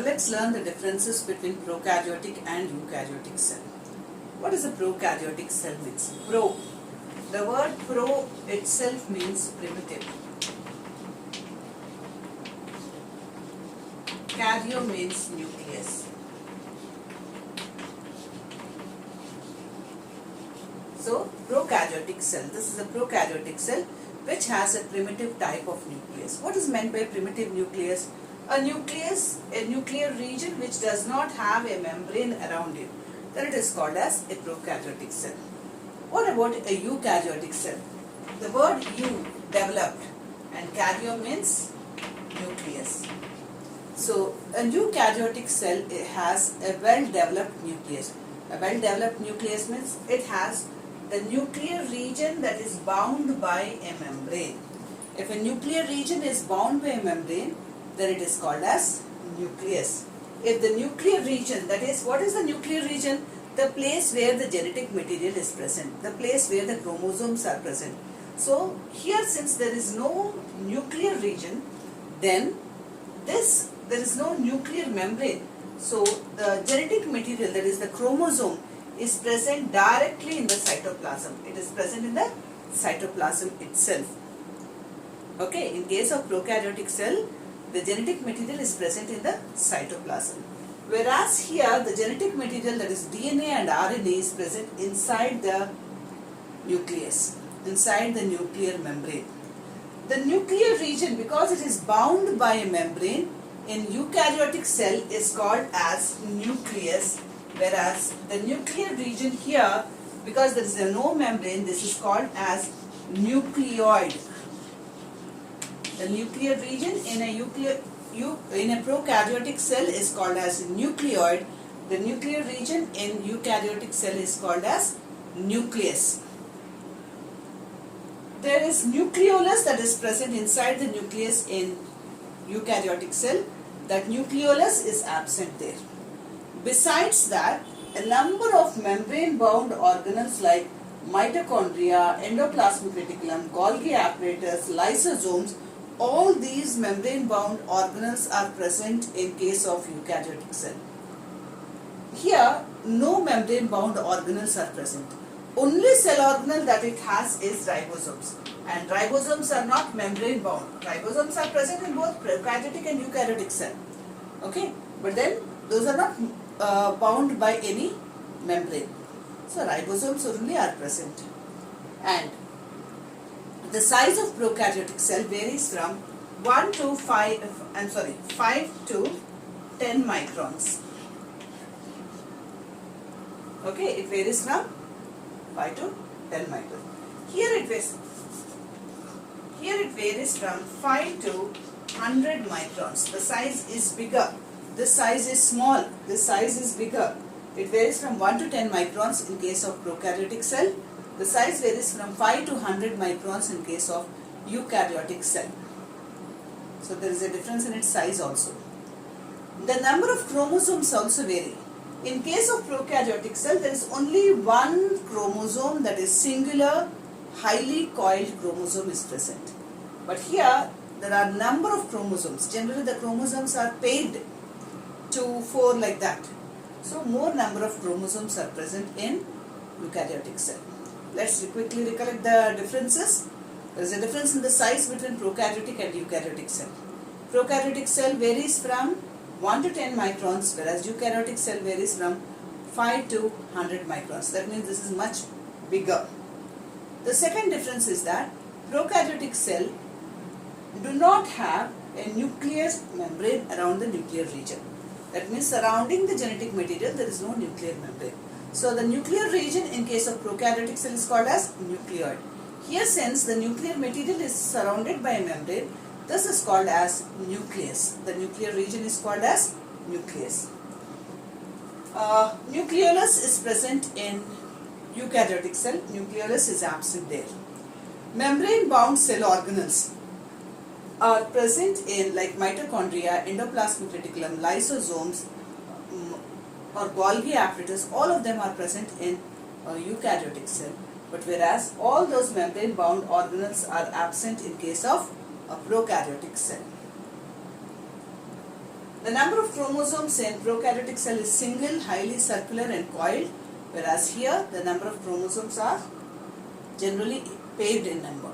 Let's learn the differences between prokaryotic and eukaryotic cell. What is a prokaryotic cell means? Pro. The word pro itself means primitive. Karyo means nucleus. So, prokaryotic cell. This is a prokaryotic cell which has a primitive type of nucleus. What is meant by primitive nucleus? A nucleus, a nuclear region which does not have a membrane around it. Then it is called as a prokaryotic cell. What about a eukaryotic cell? The word eu, developed, and karyo means nucleus. So, a eukaryotic cell has a well-developed nucleus. A well-developed nucleus means it has the nuclear region that is bound by a membrane. If a nuclear region is bound by a membrane, then it is called as nucleus. If the nuclear region, that is, what is the nuclear region? The place where the genetic material is present, the place where the chromosomes are present. So, here since there is no nuclear region, then there is no nuclear membrane. So, the genetic material, that is the chromosome, is present directly in the cytoplasm. It is present in the cytoplasm itself. Okay, in case of prokaryotic cell, the genetic material is present in the cytoplasm. Whereas here, the genetic material, that is DNA and RNA, is present inside the nucleus, inside the nuclear membrane. The nuclear region, because it is bound by a membrane, in eukaryotic cell is called as nucleus, whereas the nuclear region here, because there is no membrane, this is called as nucleoid. The nuclear region in a prokaryotic cell is called as nucleoid. The nuclear region in eukaryotic cell is called as nucleus. There is nucleolus that is present inside the nucleus in eukaryotic cell. That nucleolus is absent there. Besides that, a number of membrane-bound organelles like mitochondria, endoplasmic reticulum, Golgi apparatus, lysosomes, all these membrane-bound organelles are present in case of eukaryotic cell. Here, no membrane-bound organelles are present. Only cell organelle that it has is ribosomes. And ribosomes are not membrane-bound. Ribosomes are present in both prokaryotic and eukaryotic cell. Okay, but then those are not bound by any membrane. So ribosomes only are present. And the size of prokaryotic cell varies from 5 to 10 microns. Okay, it varies from 5 to 10 microns. Here it varies from 5 to 100 microns. The size is bigger. This size is small. This size is bigger. It varies from 1 to 10 microns in case of prokaryotic cell. The size varies from 5 to 100 microns in case of eukaryotic cell. So there is a difference in its size also. The number of chromosomes also vary. In case of prokaryotic cell, there is only one chromosome, that is singular, highly coiled chromosome is present. But here, there are number of chromosomes. Generally, the chromosomes are paired to 4 like that. So, more number of chromosomes are present in eukaryotic cell. Let's quickly recollect the differences. There is a difference in the size between prokaryotic and eukaryotic cell. Prokaryotic cell varies from 1 to 10 microns, whereas eukaryotic cell varies from 5 to 100 microns. That means this is much bigger. The second difference is that prokaryotic cell do not have a nuclear membrane around the nuclear region. That means surrounding the genetic material, there is no nuclear membrane. So the nuclear region in case of prokaryotic cell is called as nucleoid. Here, since the nuclear material is surrounded by a membrane, this is called as nucleus. The nuclear region is called as nucleus. Nucleolus is present in eukaryotic cell. Nucleolus is absent there. Membrane-bound cell organelles are present in like mitochondria, endoplasmic reticulum, lysosomes, or Golgi apparatus. All of them are present in eukaryotic cell. But whereas all those membrane-bound organelles are absent in case of a prokaryotic cell. The number of chromosomes in prokaryotic cell is single, highly circular and coiled, whereas here the number of chromosomes are generally paired in number.